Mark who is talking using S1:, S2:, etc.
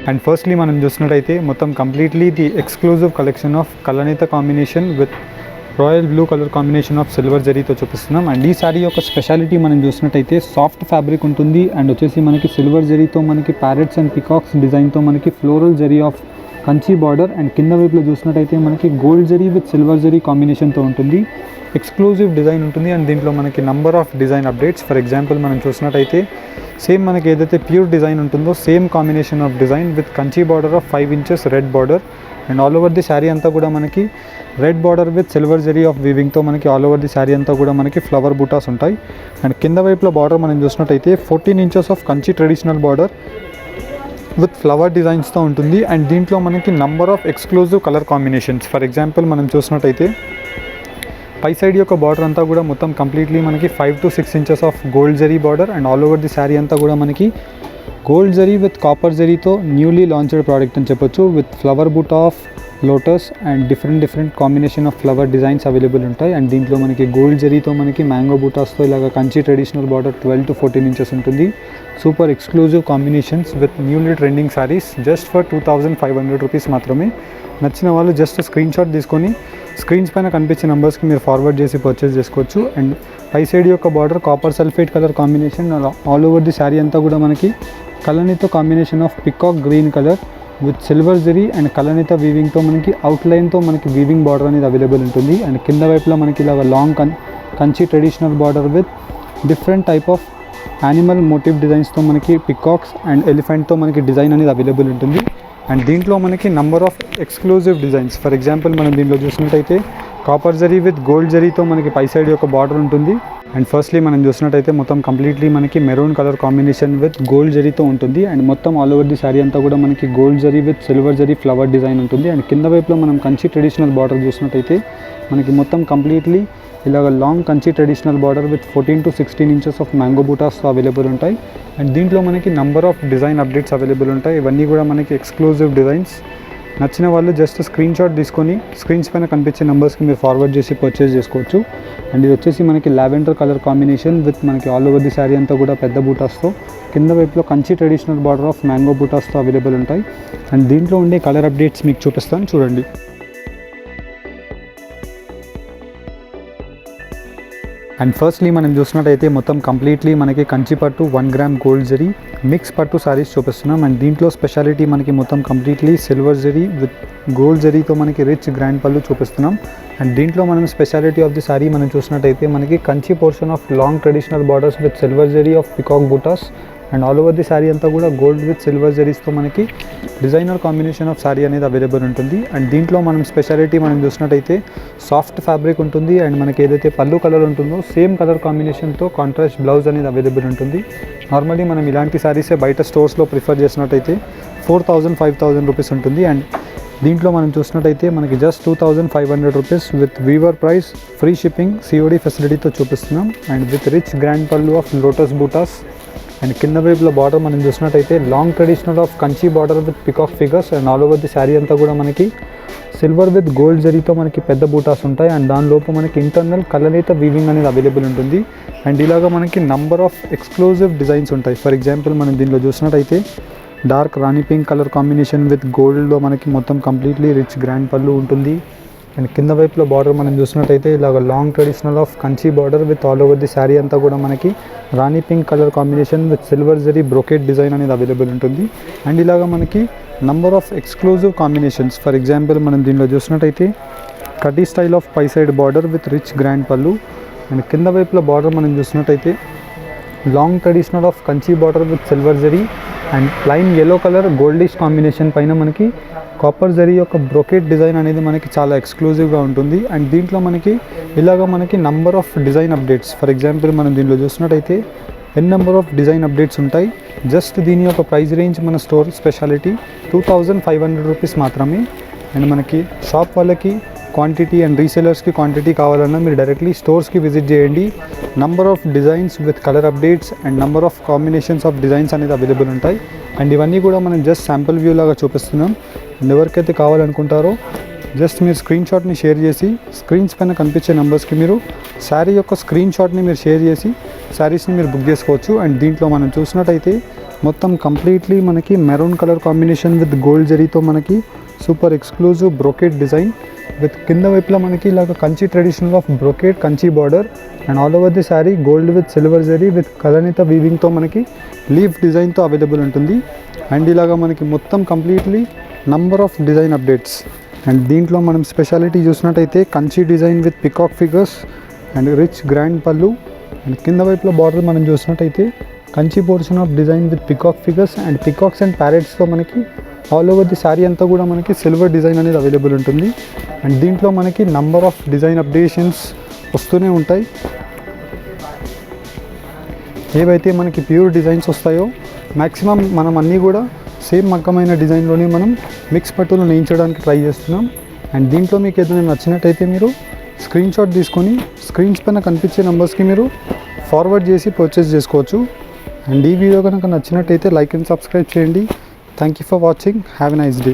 S1: And firstly మనం చూసినట్టయితే మొత్తం completely the exclusive collection of కలనేత combination with royal blue colour combination of silver జరీతో చూపిస్తున్నాం. అండ్ ఈ సారీ యొక్క స్పెషాలిటీ మనం చూసినట్టయితే సాఫ్ట్ ఫ్యాబ్రిక్ ఉంటుంది అండ్ వచ్చేసి మనకి సిల్వర్ జరీతో మనకి ప్యారెట్స్ అండ్ పికాక్స్ డిజైన్తో మనకి floral zari of Kanchi border and కింద వైపులో చూసినట్టయితే మనకి gold zari with silver zari కాంబినేషన్తో ఉంటుంది. ఎక్స్క్లూజివ్ డిజైన్ ఉంటుంది అండ్ దీంట్లో మనకి number of design updates. For example మనం చూసినట్టయితే సేమ్ మనకి ఏదైతే ప్యూర్ డిజైన్ ఉంటుందో same combination of design with Kanchi border of 5 inches red border and all over the sari అంతా కూడా మనకి red border with silver zari of వీవింగ్తో మనకి ఆల్ ఓవర్ ది శారీ అంతా కూడా మనకి ఫ్లవర్ బూటాస్ ఉంటాయి. అండ్ కింద వైపులో బార్డర్ మనం చూసినట్టయితే 14 inches of Kanchi traditional border with flower డిజైన్స్తో ఉంటుంది. అండ్ దీంట్లో మనకి number of exclusive colour combinations. For example మనం చూసినట్టయితే పై సైడ్ యొక్క బార్డర్ అంతా కూడా మొత్తం కంప్లీట్లీ మనకి 5 to 6 inches of gold zari border and all over the sari అంతా కూడా మనకి గోల్డ్ జరీ విత్ కాపర్ జరీతో న్యూలీ లాంచ్డ్ ప్రోడక్ట్ అని చెప్పొచ్చు. With flower boot of lotus and different combination of flower designs available ఉంటాయి. అండ్ దీంట్లో మనకి గోల్డ్ జరీతో మనకి మ్యాంగో బూటాస్తో ఇలాగ Kanchi traditional border 12 to 14 inches ఉంటుంది. Super exclusive combinations with newly trending saris just for 2500 rupees మాత్రమే. నచ్చిన వాళ్ళు జస్ట్ స్క్రీన్ షాట్ తీసుకొని స్క్రీన్స్ పైన కనిపించే నెంబర్స్కి మీరు ఫార్వర్డ్ చేసి పర్చేస్ చేసుకోవచ్చు. అండ్ పై సైడ్ యొక్క border copper sulphate colour combination all over the sari అంతా కూడా మనకి కలనీతో combination of peacock green colour with silver zari and కలనీత వీవింగ్తో మనకి అవుట్లైన్తో మనకి వీవింగ్ బార్డర్ అనేది అవైలబుల్ ఉంటుంది. అండ్ కింద వైపులో మనకి ఇలాగ long Kanchi traditional border with different type of animal motif డిజైన్స్తో మనకి పికాక్స్ అండ్ ఎలిఫెంట్తో మనకి డిజైన్ అనేది అవైలబుల్ ఉంటుంది. అండ్ దీంట్లో మనకి number of exclusive designs. For example మనం దీంట్లో చూసినట్టయితే కాపర్ జరీ విత్ గోల్డ్ జరీతో మనకి పై సైడ్ యొక్క బార్డర్ ఉంటుంది. అండ్ ఫస్ట్లీ మనం చూసినట్టయితే మొత్తం కంప్లీట్లీ మనకి maroon colour combination with gold జరీతో ఉంటుంది. అండ్ మొత్తం ఆల్ ఓవర్ ది శారీ అంతా కూడా మనకి gold zari with silver zari flower design ఉంటుంది. అండ్ కింద వైపులో మనం కంచి ట్రెడిషనల్ బార్డర్ చూసినట్టయితే మనకి మొత్తం కంప్లీట్లీ ఇలాగ long Kanchi traditional border with 14 to 16 inches of mango బూటాస్తో అవైలబుల్ ఉంటాయి. అండ్ దీంట్లో మనకి number of design updates available ఉంటాయి. ఇవన్నీ కూడా మనకి ఎక్స్క్లూజివ్ డిజైన్స్. నచ్చిన వాళ్ళు జస్ట్ స్క్రీన్ షాట్ తీసుకొని స్క్రీన్స్ పైన కనిపించే నెంబర్స్కి మీరు ఫార్వర్డ్ చేసి పర్చేస్ చేసుకోవచ్చు. అండ్ ఇది వచ్చేసి మనకి లావెండర్ కలర్ కాంబినేషన్ విత్ మనకి ఆల్ ఓవర్ ది శారీ అంతా కూడా పెద్ద బూటాస్తో కింద వైపులో Kanchi traditional border of mango బూటాస్తో అవైలబుల్ ఉంటాయి. అండ్ దీంట్లో ఉండే కలర్ అప్డేట్స్ మీకు చూపిస్తాను చూడండి. అండ్ ఫస్ట్లీ మనం చూసినట్టయితే మొత్తం కంప్లీట్లీ మనకి కంచి పట్టు 1 gram గోల్డ్ జరీ మిక్స్ పట్టు సారీస్ చూపిస్తున్నాం. అండ్ దీంట్లో స్పెషాలిటీ మనకి మొత్తం completely silver zari with gold జరీతో మనకి రిచ్ గ్రాండ్ పళ్ళు చూపిస్తున్నాం. అండ్ దీంట్లో మనం స్పెషాలిటీ ఆఫ్ ది సారీ మనం చూసినట్టయితే మనకి Kanchi portion of long traditional borders with silver zari of peacock buttas and all over the sari అంతా కూడా గోల్డ్ విత్ సిల్వర్ జరీస్తో మనకి డిజైనర్ కాంబినేషన్ ఆఫ్ శారీ అనేది అవైలబుల్ ఉంటుంది. అండ్ దీంట్లో మనం స్పెషాలిటీ మనం చూసినట్టయితే సాఫ్ట్ ఫ్యాబ్రిక్ ఉంటుంది. అండ్ మనకి ఏదైతే పళ్ళు కలర్ ఉంటుందో సేమ్ కలర్ కాంబినేషన్తో కాంట్రాస్ట్ బ్లౌజ్ అనేది అవైలబుల్ ఉంటుంది. నార్మల్లీ మనం ఇలాంటి శారీసే బయట స్టోర్స్లో ప్రిఫర్ చేసినట్టయితే 4000-5000 రూపీస్ ఉంటుంది. అండ్ దీంట్లో మనం చూసినట్టయితే మనకి just 2500 rupees with weaver price, free shipping, COD ఫెసిలిటీతో చూపిస్తున్నాం. And with rich grand pallu of lotus butas and కింద వైపులో బార్డర్ మనం చూసినట్టయితే long traditional of Kanchi border with peacock figures and all over the sari అంతా కూడా మనకి సిల్వర్ విత్ గోల్డ్ జరీతో మనకి పెద్ద బూటాస్ ఉంటాయి. అండ్ దానిలోపు మనకి ఇంటర్నల్ కలనేత వీవింగ్ అనేది అవైలబుల్ ఉంటుంది. అండ్ ఇలాగా మనకి నంబర్ ఆఫ్ ఎక్స్క్లూజివ్ డిజైన్స్ ఉంటాయి. ఫర్ ఎగ్జాంపుల్ మనం దీనిలో చూసినట్టయితే dark Rani pink colour combination with గోల్డ్లో మనకి మొత్తం కంప్లీట్లీ రిచ్ గ్రాండ్ పళ్ళు ఉంటుంది. అండ్ కింద వైపులో బార్డర్ మనం చూసినట్టయితే ఇలాగ long traditional of Kanchi border with all over the sari అంతా కూడా మనకి rani pink colour combination with silver zari brocade design అనేది అవైలబుల్ ఉంటుంది. అండ్ ఇలాగ మనకి number of exclusive combinations. For example మనం దీనిలో చూసినట్టయితే కటీ స్టైల్ ఆఫ్ పై side border with rich grand pallu and కింద వైపులో బార్డర్ మనం చూసినట్టయితే long traditional of Kanchi border with silver zari and plain yellow colour goldish combination పైన మనకి కాపర్ జరీ యొక్క బ్రోకెట్ డిజైన్ అనేది మనకి చాలా ఎక్స్క్లూజివ్గా ఉంటుంది. అండ్ దీంట్లో మనకి ఇలాగ మనకి number of design updates. For example మనం దీనిలో చూసినట్టయితే నెంబర్ ఆఫ్ డిజైన్ అప్డేట్స్ ఉంటాయి. జస్ట్ దీని యొక్క ప్రైస్ రేంజ్ మన స్టోర్ స్పెషాలిటీ 2500 రూపీస్ మాత్రమే. అండ్ మనకి షాప్ వాళ్ళకి క్వాంటిటీ అండ్ రీసేలర్స్కి క్వాంటిటీ కావాలన్నా మీరు డైరెక్ట్లీ స్టోర్స్కి విజిట్ చేయండి. Number of designs with colour updates and number of combinations of designs అనేది అవైలబుల్ ఉంటాయి. అండ్ ఇవన్నీ కూడా మనం జస్ట్ శాంపుల్ వ్యూ లాగా చూపిస్తున్నాం. అండ్ ఎవరికైతే కావాలనుకుంటారో జస్ట్ మీరు స్క్రీన్ షాట్ని షేర్ చేసి స్క్రీన్స్ పైన కనిపించే నెంబర్స్కి మీరు శారీ యొక్క స్క్రీన్ షాట్ని మీరు షేర్ చేసి శారీస్ని మీరు బుక్ చేసుకోవచ్చు. అండ్ దీంట్లో మనం చూసినట్టయితే మొత్తం కంప్లీట్లీ మనకి maroon colour combination with gold జరీతో మనకి super exclusive brocade design with కింద వైపులో మనకి ఇలాగ Kanchi traditional of brocade Kanchi border and all over the saree gold with silver zari with కలనిత వీవింగ్తో మనకి లీఫ్ డిజైన్తో అవైలబుల్ ఉంటుంది. అండ్ ఇలాగ మనకి మొత్తం completely number of design updates. And దీంట్లో మనం స్పెషాలిటీ చూసినట్టయితే Kanchi design with peacock figures and rich grand pallu and కింద వైపులో బార్డర్ మనం చూసినట్టయితే Kanchi portion of design with peacock figures and peacocks and ప్యారెట్స్తో మనకి ఆల్ ఓవర్ ది శారీ అంతా కూడా మనకి సిల్వర్ డిజైన్ అనేది అవైలబుల్ ఉంటుంది. అండ్ దీంట్లో మనకి నంబర్ ఆఫ్ డిజైన్ అప్డేషన్స్ వస్తూనే ఉంటాయి. ఏవైతే మనకి ప్యూర్ డిజైన్స్ వస్తాయో మ్యాక్సిమం మనం అన్నీ కూడా సేమ్ మగ్గమైన డిజైన్లోనే మనం మిక్స్ పట్టులు నేయించడానికి ట్రై చేస్తున్నాం. అండ్ దీంట్లో మీకు ఏదైనా నచ్చినట్టయితే మీరు స్క్రీన్ షాట్ తీసుకొని స్క్రీన్స్ పైన కనిపించే నెంబర్స్కి మీరు ఫార్వర్డ్ చేసి పర్చేస్ చేసుకోవచ్చు. అండ్ ఈ వీడియో కనుక నచ్చినట్టయితే లైక్ అండ్ సబ్స్క్రైబ్ చేయండి. Thank you for watching. Have a nice day.